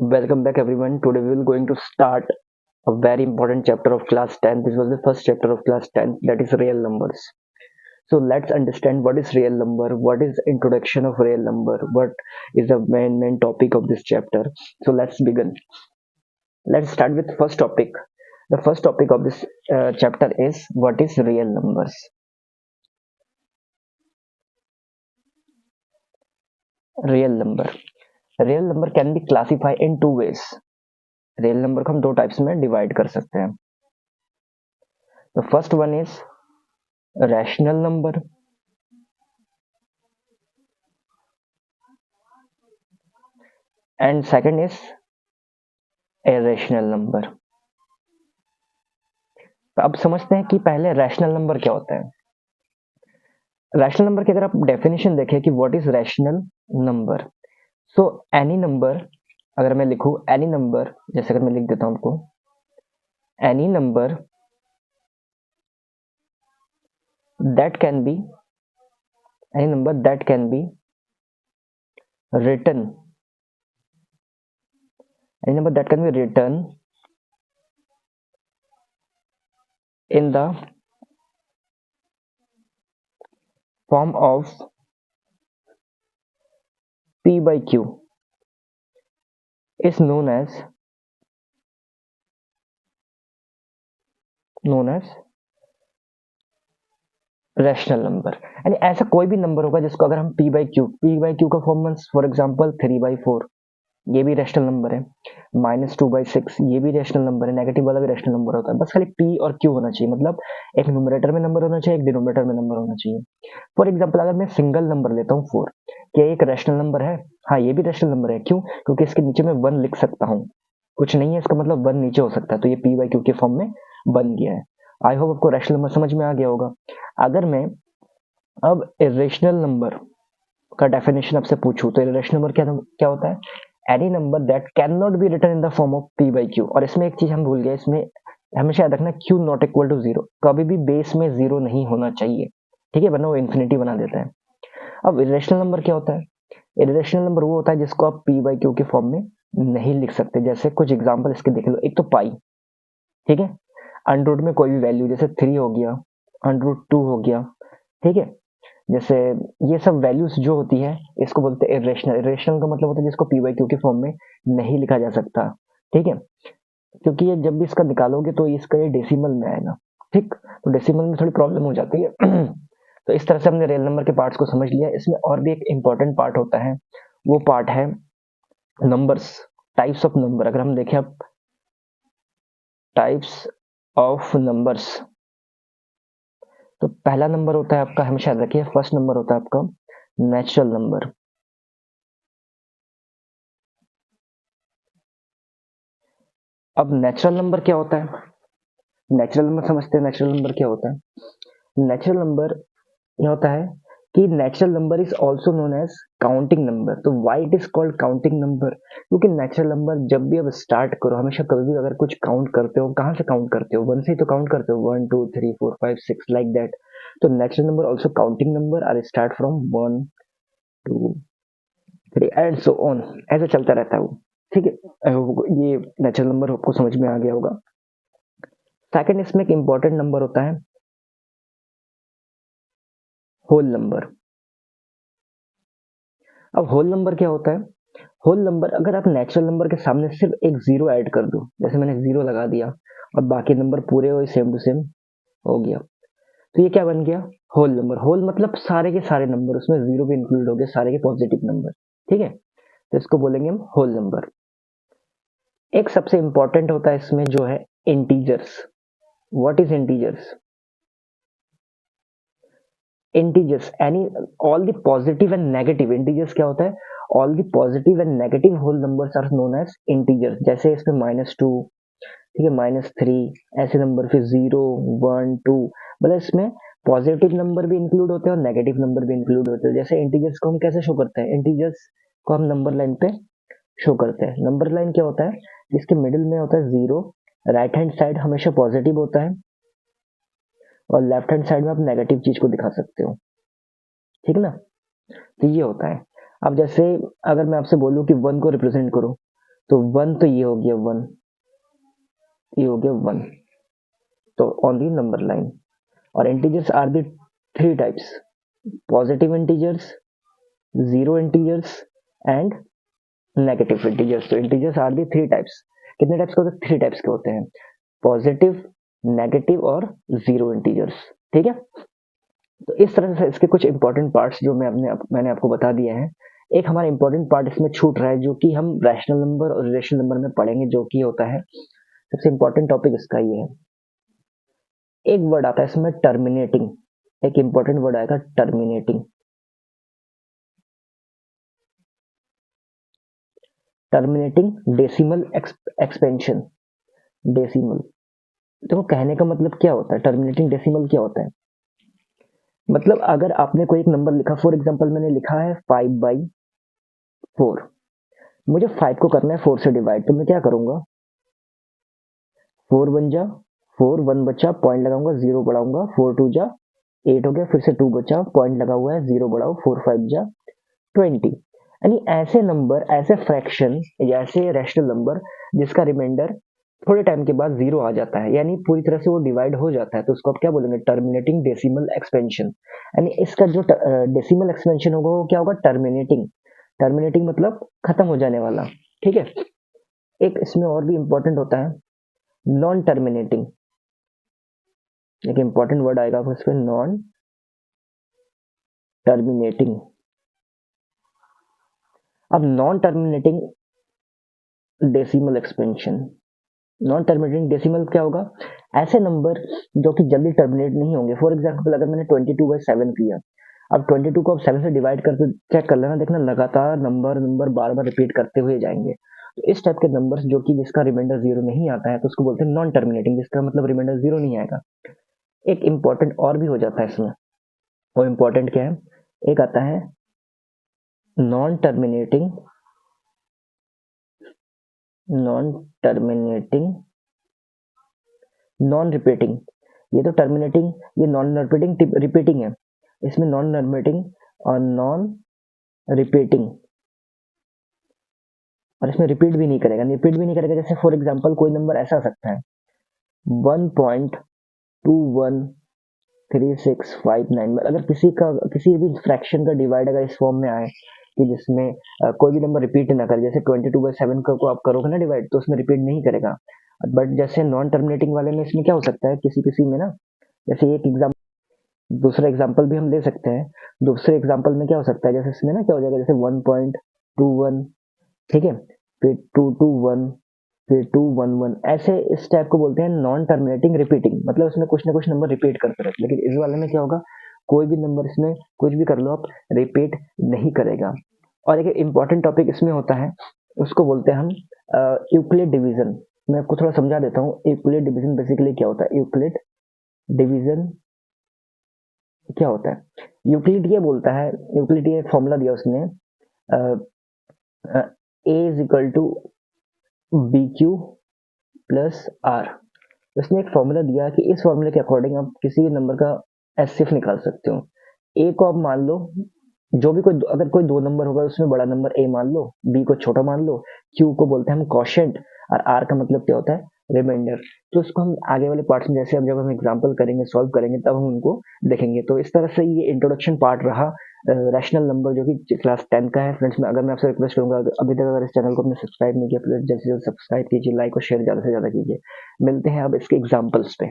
Welcome back everyone. Today we will going to start a very important chapter of class 10. This was the first chapter of class 10, that is real numbers. So let's understand what is real number, what is introduction of real number, what is the main topic of this chapter. So let's begin. Let's start with first topic. The first topic of this chapter is what is real numbers. Real number. Real number can be classified in two ways. Real number को हम दो types में divide कर सकते हैं. The first one is rational number and second is irrational number. तो अब समझते हैं कि पहले रैशनल नंबर क्या होता है. रैशनल नंबर की अगर आप डेफिनेशन देखें कि what is rational number, so any number, अगर मैं लिखूं एनी नंबर, जैसे अगर मैं लिख देता हूं आपको any number that can be any number that can be written any number that can be written in the form of p by q is known as rational number. यानी ऐसा कोई भी नंबर होगा जिसको अगर हम p बाई क्यू का form, for example 3/4, ये भी रैशनल नंबर है. -2/6 ये भी रैशनल नंबर है. नेगेटिव वाला भी रैशनल नंबर होता है. बस खाली p और q होना चाहिए, मतलब एक न्यूमरेटर में नंबर होना चाहिए, एक डिनोमिनेटर में नंबर होना चाहिए. फॉर एग्जांपल अगर मैं सिंगल नंबर लेता हूँ 4, क्या एक रैशनल नंबर है? हाँ, ये भी रैशनल नंबर है. क्यों? क्योंकि इसके नीचे मैं 1 लिख सकता हूँ. कुछ नहीं है इसका मतलब 1 नीचे हो सकता है, तो ये p बाई क्यू के फॉर्म में बन गया है. आई होप आपको रैशनल नंबर समझ में आ गया होगा. अगर मैं अब इरेशनल नंबर का डेफिनेशन आपसे पूछूं तो इरेशनल नंबर क्या होता है? Any number that can not be written in the form of p by Q. और इसमें एक चीज हम भूल गए, इसमें हमेशा याद रखना q नॉट इक्वल टू 0. कभी भी बेस में 0 नहीं होना चाहिए, ठीक है, वरना वो इन्फिनिटी बना देता है. अब इरेशनल नंबर क्या होता है? इरेशनल नंबर वो होता है जिसको आप p बाई क्यू के फॉर्म में नहीं लिख सकते. जैसे कुछ एग्जाम्पल इसके देख लो. एक तो पाई, ठीक है, अंडर में कोई भी वैल्यू, जैसे 3 हो गया, अंडर 2 हो गया, ठीक है. जैसे ये सब वैल्यूज जो होती है इसको बोलते हैं इरेशनल. इरेशनल का मतलब होता है जिसको p बाई क्यू के फॉर्म में नहीं लिखा जा सकता, ठीक है, क्योंकि ये जब भी इसका निकालोगे तो इसका ये डेसिमल में आएगा, ठीक, तो डेसिमल में थोड़ी प्रॉब्लम हो जाती है. तो इस तरह से हमने रियल नंबर के पार्ट्स को समझ लिया. इसमें और भी एक इंपॉर्टेंट पार्ट होता है, वो पार्ट है नंबर्स, टाइप्स ऑफ नंबर. अगर हम देखें अब टाइप्स ऑफ नंबर्स, तो पहला नंबर होता है आपका, हमेशा याद रखिए, फर्स्ट नंबर होता है आपका नेचुरल नंबर. अब नेचुरल नंबर क्या होता है? नेचुरल नंबर समझते हैं. नेचुरल नंबर क्या होता है? नेचुरल नंबर क्या होता है कि natural number is also known as counting number. तो why it is called counting number? क्योंकि नेचुरल नंबर जब भी अब स्टार्ट करो, हमेशा कभी भी अगर कुछ काउंट करते हो, कहाँ से काउंट करते हो? 1 से ही तो काउंट करते हो. 1 2 3 4 5 6 लाइक दैट. तो natural number also counting number are start from 1 2 3 and so on, ऐसे चलता रहता है वो, ठीक है. ये नेचुरल नंबर आपको समझ में आ गया होगा. सेकंड, इसमें एक इंपॉर्टेंट नंबर होता है होल नंबर. अब होल नंबर क्या होता है? होल नंबर, अगर आप नेचुरल नंबर के सामने सिर्फ एक जीरो ऐड कर दो, जैसे मैंने जीरो लगा दिया और बाकी नंबर पूरे हुए सेम टू सेम हो गया, तो ये क्या बन गया? Whole number. होल मतलब सारे के सारे नंबर, उसमें जीरो भी इंक्लूड हो गए, सारे के पॉजिटिव नंबर, ठीक है, तो इसको बोलेंगे हम होल नंबर. एक सबसे इंपॉर्टेंट होता है इसमें जो है integers. What is integers? Integers any all the positive and negative. Integers क्या होता है? All the positive and negative whole numbers are known as integers. जैसे इसमें -2, ठीक है, -3, ऐसे नंबर, फिर 0 1 2, मतलब इसमें पॉजिटिव नंबर भी इंक्लूड होते हैं और नेगेटिव नंबर भी इंक्लूड होते हैं. जैसे इंटीजर्स को हम कैसे शो करते हैं? इंटीजर्स को हम नंबर लाइन पे शो करते हैं. नंबर लाइन क्या होता है? जिसके मिडिल में होता है 0, राइट हैंड साइड हमेशा पॉजिटिव होता है और लेफ्ट हैंड साइड में आप नेगेटिव चीज को दिखा सकते हो, ठीक ना. तो ये होता है. अब जैसे अगर मैं आपसे बोलूं कि 1 को रिप्रेजेंट करो, तो 1 तो ये हो गया 1, ये हो गया 1, तो ऑन दी नंबर लाइन। और integers are the 3 types, positive integers, zero integers and negative integers. तो इंटीजर्स आर दी 3 टाइप्स। कितने टाइप्स के होते हैं? 3 टाइप्स के होते हैं, पॉजिटिव, नेगेटिव और जीरो इंटीजर्स। ठीक है, तो इस तरह से इसके कुछ इंपॉर्टेंट पार्ट्स जो मैंने आपको बता दिए हैं। एक हमारा इंपॉर्टेंट पार्ट इसमें छूट रहा है, जो कि हम रैशनल नंबर और इरेशनल नंबर में पढ़ेंगे, जो कि होता है सबसे इंपॉर्टेंट टॉपिक इसका ये है। एक वर्ड आता है इसमें टर्मिनेटिंग, एक इंपॉर्टेंट वर्ड आएगा terminating. Terminating decimal expansion. Decimal, देखो कहने का मतलब क्या होता है, टर्मिनेटिंग डेसिमल क्या होता है? मतलब अगर आपने कोई एक नंबर लिखा, फॉर एग्जांपल मैंने लिखा है 5/4, मुझे 5 को करना है 4 से डिवाइड, तो मैं क्या करूंगा, 4 बन जा 4, 1 बचा, पॉइंट लगाऊंगा, 0 बढ़ाऊंगा, 4 2 जा 8 हो गया, फिर से 2 बचा, पॉइंट लगा हुआ है, 0 बढ़ाओ, 4 5 जा 20। यानी ऐसे नंबर, ऐसे फ्रैक्शन या ऐसे रैशनल नंबर जिसका रिमाइंडर थोड़े टाइम के बाद 0 आ जाता है, यानी पूरी तरह से वो डिवाइड हो जाता है, तो उसको आप क्या बोलेंगे, टर्मिनेटिंग डेसिमल एक्सपेंशन। यानी इसका जो डेसिमल एक्सपेंशन होगा वो क्या होगा, टर्मिनेटिंग। टर्मिनेटिंग मतलब खत्म हो जाने वाला। ठीक है, एक इसमें और भी इंपॉर्टेंट होता है नॉन टर्मिनेटिंग। एक इंपॉर्टेंट वर्ड आएगा उस पर, नॉन टर्मिनेटिंग। अब non terminating decimal expansion, non terminating decimal क्या होगा, ऐसे नंबर जो कि जल्दी टर्मिनेट नहीं होंगे। फॉर एग्जांपल अगर मैंने 22/7 किया, अब 22 को आप 7 से डिवाइड करके चेक कर लेना, देखना लगातार नंबर बार बार रिपीट करते हुए जाएंगे। तो इस टाइप के नंबर्स जो कि जिसका रिमाइंडर 0 नहीं आता है, तो उसको बोलते हैं नॉन टर्मिनेटिंग, जिसका मतलब रिमाइंडर 0 नहीं आएगा। एक इंपॉर्टेंट और भी हो जाता है इसमें, वो इंपॉर्टेंट क्या है, एक आता है non terminating, non terminating, non repeating. ये तो टर्मिनेटिंग, ये नॉन रिपीटिंग, रिपीटिंग है, इसमें नॉन टर्मिनेटिंग और नॉन रिपीटिंग, और इसमें रिपीट भी नहीं करेगा, रिपीट भी नहीं करेगा। जैसे फॉर एग्जांपल कोई नंबर ऐसा आ सकता है 1.213659, अगर किसी भी फ्रैक्शन का डिवाइड अगर इस फॉर्म में आए कि जिसमें कोई भी नंबर रिपीट ना करे, जैसे 22/7 को आप करोगे ना डिवाइड, तो उसमें रिपीट नहीं करेगा। बट जैसे नॉन टर्मिनेटिंग वाले में इसमें क्या हो सकता है, किसी किसी में ना, जैसे एक एग्जाम्पल, दूसरा एग्जाम्पल भी हम ले सकते हैं। दूसरे एग्जाम्पल में क्या हो सकता है, जैसे इसमें ना क्या हो जाएगा, जैसे 1.21, ठीक है, फिर 221, फिर 211, ऐसे इस टाइप को बोलते हैं नॉन टर्मिनेटिंग रिपीटिंग। मतलब इसमें कुछ ना कुछ नंबर रिपीट करते रहते हैं, लेकिन इस वाले में क्या होगा, कोई भी नंबर इसमें कुछ भी कर लो आप, रिपीट नहीं करेगा। और एक इंपॉर्टेंट टॉपिक इसमें होता है, उसको बोलते हैं हम यूक्लिड डिवीजन। मैं आपको थोड़ा समझा देता हूँ, यूक्लिड डिवीजन बेसिकली क्या होता है। यूक्लिड डिवीजन क्या होता है, यूक्लिड ये बोलता है, यूक्लिड ये फॉर्मूला दिया उसने, a is equal to b q plus r. उसने एक फॉर्मूला दिया कि इस फॉर्मूले के अकॉर्डिंग आप किसी भी नंबर का एचसीएफ निकाल सकते हो। ए को आप मान लो, जो भी कोई, अगर कोई 2 नंबर होगा उसमें बड़ा नंबर ए मान लो, बी को छोटा मान लो, क्यू को बोलते हैं हम क्वोशिएंट, और आर का मतलब क्या होता है, रिमाइंडर। तो इसको हम आगे वाले पार्ट्स में, जैसे जब हम एग्जाम्पल करेंगे, सॉल्व करेंगे, तब हम उनको देखेंगे। तो इस तरह से ये इंट्रोडक्शन पार्ट रहा रैशनल नंबर, जो कि क्लास 10 का है। फ्रेंड्स, मैं अगर मैं आपसे रिक्वेस्ट करूंगा, अभी तक अगर इस चैनल को आपने सब्सक्राइब नहीं किया, प्लीज जल्द से जल्द सब्सक्राइब कीजिए, लाइक और शेयर ज़्यादा से ज़्यादा कीजिए। मिलते हैं अब इसके एग्जाम्पल्स पे।